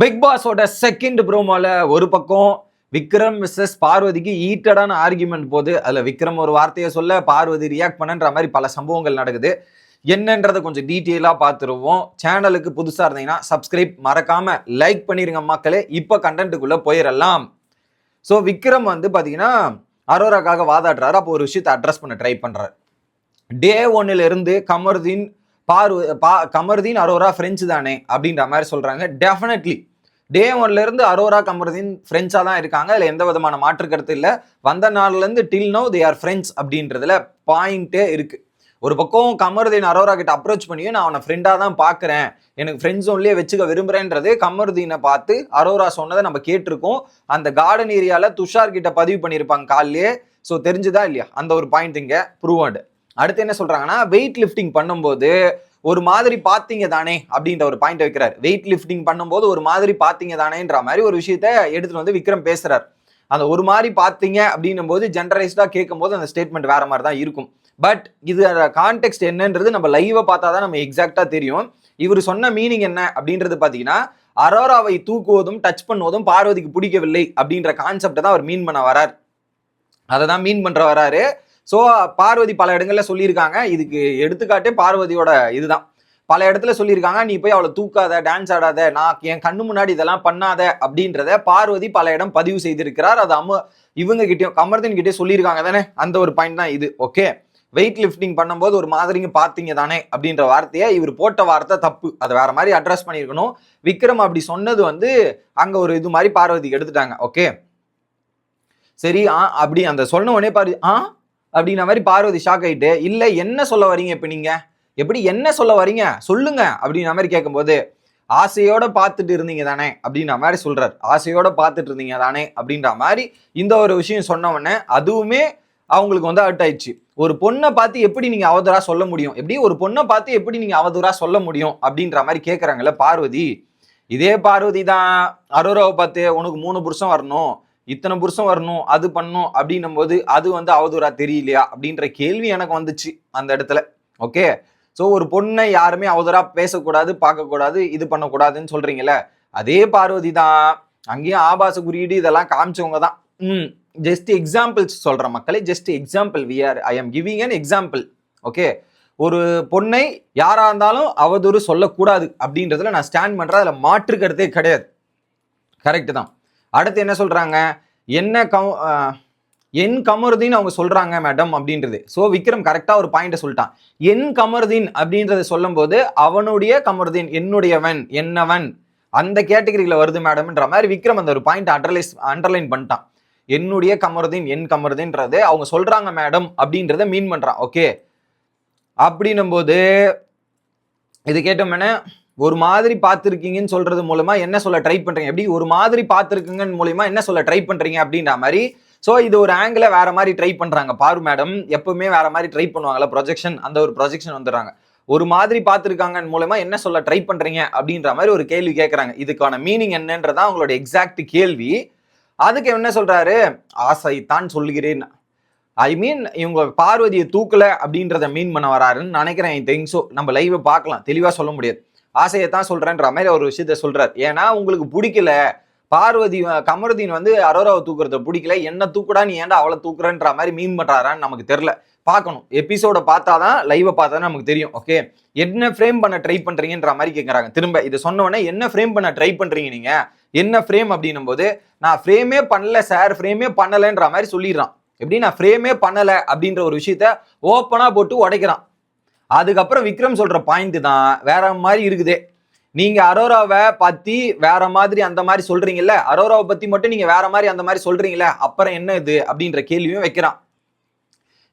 Big பாஸோட second ப்ரோமோல ஒரு பக்கம் Vikram Mrs பார்வதிக்கு ஈட்டடான ஆர்குமெண்ட் போது அதுல விக்ரம் ஒரு வார்த்தையை சொல்ல பார்வதி ரியாக்ட் பண்ணன்ற மாதிரி பல சம்பவங்கள் நடக்குது. என்னன்றதை கொஞ்சம் டீட்டெயிலா பார்த்துருவோம். சேனலுக்கு புதுசா இருந்தீங்கன்னா சப்ஸ்கிரைப் மறக்காம லைக் பண்ணிருங்க மக்களே. இப்போ கண்டென்ட்டுக்குள்ள போயிடலாம். ஸோ விக்ரம் பாத்தீங்கன்னா அரோராக்காக வாதாடுறாரு. அப்போ ஒரு விஷயத்தை அட்ரஸ் பண்ண ட்ரை பண்றாரு. டே 1ல இருந்து கமருதீன் அரோரா பிரெஞ்சு தானே அப்படின்ற மாதிரி சொல்றாங்க. டெஃபினெட்லி டே 1ல இருந்து அரோரா கமருதீன் பிரெஞ்சா தான் இருக்காங்க. அதுல எந்த விதமான மாற்று கருத்து இல்லை. வந்த நாள்ல இருந்து டில் நோ தே ஆர் ஃப்ரெண்ட்ஸ் அப்படின்றதுல பாயிண்டே இருக்கு. ஒரு பக்கம் கமருதீன் அரோரா கிட்ட அப்ரோச் பண்ணியும் நான் அவனை ஃப்ரெண்டா தான் பாக்குறேன், எனக்கு ஃப்ரெண்ட் ஜோன்லயே வச்சுக்க விரும்புறேன்றது கமருதீனை பார்த்து அரோரா சொன்னதை நம்ம கேட்டிருக்கோம். அந்த கார்டன் ஏரியால துஷார் கிட்ட பதிவு பண்ணியிருப்பாங்க காலையே. ஸோ தெரிஞ்சுதா இல்லையா அந்த ஒரு பாயிண்ட் இங்க ப்ரூவ்டு. அடுத்து என்ன சொல்றாங்கன்னா, வெயிட் லிஃப்டிங் பண்ணும்போது ஒரு மாதிரி பாத்தீங்க தானே அப்படின்ற ஒரு பாயிண்ட் வைக்கிறார். வெயிட் லிஃப்டிங் பண்ணும்போது ஒரு மாதிரி பாத்தீங்க தானேன்ற மாதிரி ஒரு விஷயத்த எடுத்துட்டு விக்ரம் பேசுறாரு. அந்த ஒரு மாதிரி பாத்தீங்க அப்படின்னும் போது ஜெனரலைஸ்டா கேட்கும் போது அந்த ஸ்டேட்மெண்ட் வேற மாதிரி தான் இருக்கும். பட் இது கான்டெக்ட் என்னன்றது நம்ம லைவா பார்த்தாதான் நம்ம எக்ஸாக்டா தெரியும். இவர் சொன்ன மீனிங் என்ன அப்படின்றது பாத்தீங்கன்னா, அரோராவை தூக்குவதும் டச் பண்ணுவதும் பார்வதிக்கு பிடிக்கவில்லை அப்படின்ற கான்செப்டை தான் அவர் மீன் பண்ண வரார். அதை தான் மீன் பண்ற வராரு. ஸோ பார்வதி பல இடங்கள்ல சொல்லியிருக்காங்க. இதுக்கு எடுத்துக்காட்டே பார்வதியோட இதுதான். பல இடத்துல சொல்லியிருக்காங்க, நீ போய் அவளை தூக்காத, டான்ஸ் ஆடாத, நான் என் கண்ணு முன்னாடி இதெல்லாம் பண்ணாத அப்படின்றத பார்வதி பல இடம் பதிவு செய்திருக்கிறார். அது இவங்க கிட்டயும் கமர்தீன் கிட்டே சொல்லியிருக்காங்க தானே. அந்த ஒரு பாயிண்ட் தான் இது. ஓகே, வெயிட் லிஃப்டிங் பண்ணும்போது ஒரு மாதிரிங்க பாத்தீங்க தானே அப்படின்ற வார்த்தையை இவர் போட்ட வார்த்தை தப்பு. அதை வேற மாதிரி அட்ரஸ் பண்ணியிருக்கணும். விக்ரம் அப்படி சொன்னது அங்க ஒரு இது மாதிரி பார்வதிக்கு எடுத்துட்டாங்க. ஓகே சரி, அப்படி அந்த சொன்ன உடனே பாரு அப்படின்ற மாதிரி பார்வதி ஷாக் ஆயிட்டு, இல்ல என்ன சொல்ல வரீங்க, இப்ப நீங்க எப்படி என்ன சொல்ல வரீங்க சொல்லுங்க அப்படின்ற மாதிரி கேட்கும்போது, ஆசையோட பார்த்துட்டு இருந்தீங்க தானே அப்படின்ற மாதிரி சொல்றாரு. ஆசையோட பார்த்துட்டு இருந்தீங்க தானே அப்படின்ற மாதிரி இந்த ஒரு விஷயம் சொன்ன உடனே அதுவுமே அவங்களுக்கு ஹர்ட் ஆயிடுச்சு. ஒரு பொண்ணை பார்த்து எப்படி நீங்க அவதூறா சொல்ல முடியும், எப்படி ஒரு பொண்ணை பார்த்து எப்படி நீங்க அவதூறா சொல்ல முடியும் அப்படின்ற மாதிரி கேட்கறாங்கல்ல பார்வதி. இதே பார்வதி தான் அரோராவை பார்த்து உனக்கு 3 புருஷம் வரணும், இத்தனை புருஷம் வரணும், அது பண்ணும் அப்படின்னும் போது அது அவதூறா தெரியலையா அப்படின்ற கேள்வி எனக்கு வந்துச்சு அந்த இடத்துல. ஓகே, ஸோ ஒரு பொண்ணை யாருமே அவதூறா பேசக்கூடாது, பார்க்கக்கூடாது, இது பண்ணக்கூடாதுன்னு சொல்றீங்கல்ல, அதே பார்வதி தான் அங்கேயும் ஆபாச குறியீடு இதெல்லாம் காமிச்சவங்க தான். ஜஸ்ட் எக்ஸாம்பிள்ஸ் சொல்றேன் மக்களே, just example. I am giving an example. Okay, ஒரு பொண்ணை யாரா இருந்தாலும் அவதூறு சொல்லக்கூடாது அப்படின்றதுல நான் ஸ்டாண்ட் பண்றேன். அதுல மாற்று கருத்தே கிடையாது. கரெக்ட் தான். அடுத்து என்ன சொல்றாங்க, என் கமருதீன் அவங்க சொல்றாங்க மேடம் அப்படின்றது. ஸோ விக்ரம் கரெக்டா ஒரு பாயிண்ட சொல்லிட்டான். என் கமருதீன் அப்படின்றத சொல்லும் போது அவனுடைய கமருதீன் என்னுடையவன் என்னவன் அந்த கேட்டகரியில வருது மேடம்ன்ற மாதிரி விக்ரம் அந்த ஒரு பாயிண்ட் அண்டர்லைன் பண்ணிட்டான். என்னுடைய கமருதீன் என் கமருதீன்றது அவங்க சொல்றாங்க மேடம் அப்படின்றத மீன் பண்றான். ஓகே, அப்படின்னும் போது இது கேட்டோம்னா, ஒரு மாதிரி பார்த்துருக்கீங்கன்னு சொல்றது மூலமா என்ன சொல்ல ட்ரை பண்றீங்க, எப்படி ஒரு மாதிரி பார்த்துருக்குங்கன்னு மூலமா என்ன சொல்ல ட்ரை பண்றீங்க அப்படின்ற மாதிரி. ஸோ இது ஒரு ஆங்கிள வேற மாதிரி ட்ரை பண்றாங்க. பாரு மேடம் எப்பவுமே வேற மாதிரி ட்ரை பண்ணுவாங்கல்ல, ப்ரொஜெக்ஷன், அந்த ஒரு ப்ரொஜெக்ஷன் வந்துடுறாங்க. ஒரு மாதிரி பார்த்துருக்காங்க மூலமா என்ன சொல்ல ட்ரை பண்றீங்க அப்படின்ற மாதிரி ஒரு கேள்வி கேட்கறாங்க. இதுக்கான மீனிங் என்னன்றதான் அவங்களோட எக்ஸாக்ட் கேள்வி. அதுக்கு என்ன சொல்றாரு, ஆசைத்தான் சொல்கிறேன், ஐ மீன் இவங்க பார்வதியை தூக்கல அப்படின்றத மீன் பண்ண வராருன்னு நினைக்கிறேன். I think so. நம்ம லைவ் பார்க்கலாம், தெளிவா சொல்ல முடியாது. ஆசையத்தான் சொல்றேன்ற மாதிரி ஒரு விஷயத்த சொல்றாரு. ஏன்னா உங்களுக்கு பிடிக்கல, பார்வதி கமருதீன் அரோராவை தூக்குறத பிடிக்கல, என்ன தூக்குடா நீ ஏன்டா அவளை தூக்குறன்ற மாதிரி மீன் பண்றாரான்னு நமக்கு தெரியல. பார்க்கணும், எபிசோட பார்த்தாதான், லைவ் பார்த்தாதான் நமக்கு தெரியும். ஓகே, என்ன ஃப்ரேம் பண்ண ட்ரை பண்றீங்கன்ற மாதிரி கேட்கறாங்க. திரும்ப இதை சொன்ன உடனே என்ன ஃப்ரேம் பண்ண ட்ரை பண்றீங்க நீங்க, என்ன ஃப்ரேம் அப்படின்னும் போது, நான் ஃப்ரேமே பண்ணல சார், ஃப்ரேமே பண்ணலன்ற மாதிரி சொல்லிடுறான். எப்படி நான் ஃப்ரேமே பண்ணல அப்படின்ற ஒரு விஷயத்த ஓப்பனா போட்டு உடைக்கிறான். அதுக்கப்புறம் விக்ரம் சொல்ற பாயிண்ட் தான் வேற மாதிரி இருக்குதே. நீங்க அரோராவை பத்தி வேற மாதிரி அந்த மாதிரி சொல்றீங்கல்ல, அரோராவை பத்தி மட்டும் நீங்க வேற மாதிரி அந்த மாதிரி சொல்றீங்கல்ல, அப்புறம் என்ன இது அப்படின்ற கேள்வியும் வைக்கிறான்.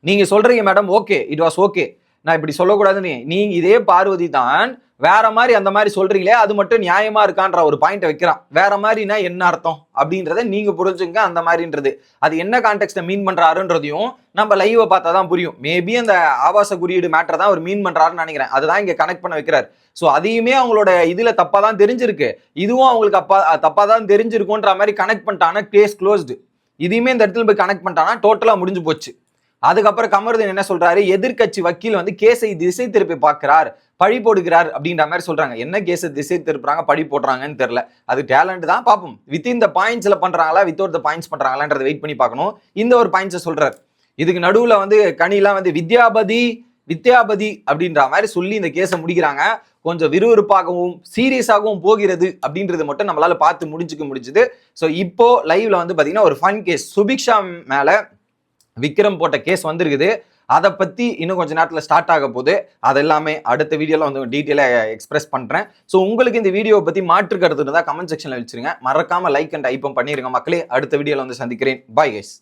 நீங்க சொல்றீங்க madam, okay it was okay, நான் இப்படி சொல்லக்கூடாதுன்னு. நீங்க இதே பார்வதி தான் வேற மாதிரி அந்த மாதிரி சொல்றீங்களே, அது மட்டும் நியாயமா இருக்கான்ற ஒரு பாயிண்ட் வைக்கிறான். வேற மாதிரினா என்ன அர்த்தம் அப்படின்றத நீங்க புரிஞ்சுங்க. அந்த மாதிரின்றது அது என்ன கான்டெக்ஸ்ட மீன் பண்றாருன்றதையும் நம்ம லைவ் பார்த்தா தான் புரியும். மேபி அந்த ஆபாச குறியீடு மேட்டர் தான் அவர் மீன் பண்றாருன்னு நினைக்கிறேன். அதுதான் இங்க கனெக்ட் பண்ண வைக்கிறார். ஸோ அதையுமே அவங்களோட இதுல தப்பா தான் தெரிஞ்சிருக்கு, இதுவும் அவங்களுக்கு தப்பா தான் தெரிஞ்சிருக்குன்ற மாதிரி கனெக்ட் பண்ணிட்டானா கேஸ் க்ளோஸ்டு. இதையுமே இந்த இடத்துல போய் கனெக்ட் பண்ணிட்டானா டோட்டலா முடிஞ்சு போச்சு. அதுக்கப்புறம் கமருதீன் என்ன சொல்றாரு, எதிர்க்கட்சி வக்கீல் வந்து கேஸை திசை திருப்பி பார்க்கிறார், பழி போடுகிறார் அப்படின்ற மாதிரி சொல்றாங்க. என்ன கேஸை திசை திருப்புறாங்க, பழி போடுறாங்கன்னு தெரியல. அது டேலண்ட் தான், பார்ப்போம். வித்தின் த பாயிண்ட்ஸ்ல பண்றாங்களா, வித்தவுட் த பாயிண்ட்ஸ் பண்றாங்களான்றதை வெயிட் பண்ணி பார்க்கணும். இந்த ஒரு பாயிண்ட்ஸை சொல்றாரு. இதுக்கு நடுவுல வந்து கனிலாம் வந்து வித்யாபதி அப்படின்ற மாதிரி சொல்லி இந்த கேஸை முடிக்கிறாங்க. கொஞ்சம் விறுவிறுப்பாகவும் சீரியஸாகவும் போகிறது அப்படின்றது மட்டும் நம்மளால பார்த்து முடிஞ்சுது. ஸோ இப்போ லைவ்ல வந்து பாத்தீங்கன்னா ஒரு ஃபன் கேஸ் சுபிக்ஷா மேல விக்ரம் போட்ட கேஸ் வந்திருக்குது. அதை பத்தி இன்னும் கொஞ்ச நேரத்தில் ஸ்டார்ட் ஆக போகுது. அதெல்லாமே அடுத்த வீடியோல வந்து டீட்டெயிலாக எக்ஸ்பிரஸ் பண்றேன். ஸோ உங்களுக்கு இந்த வீடியோவை பத்தி மாற்று கருத்து இருந்தால் கமெண்ட் செக்ஷன்ல வச்சிருங்க. மறக்காம லைக் அண்ட் ஐப்பம் பண்ணிருங்க மக்களே. அடுத்த வீடியோல வந்து சந்திக்கிறேன். Bye guys.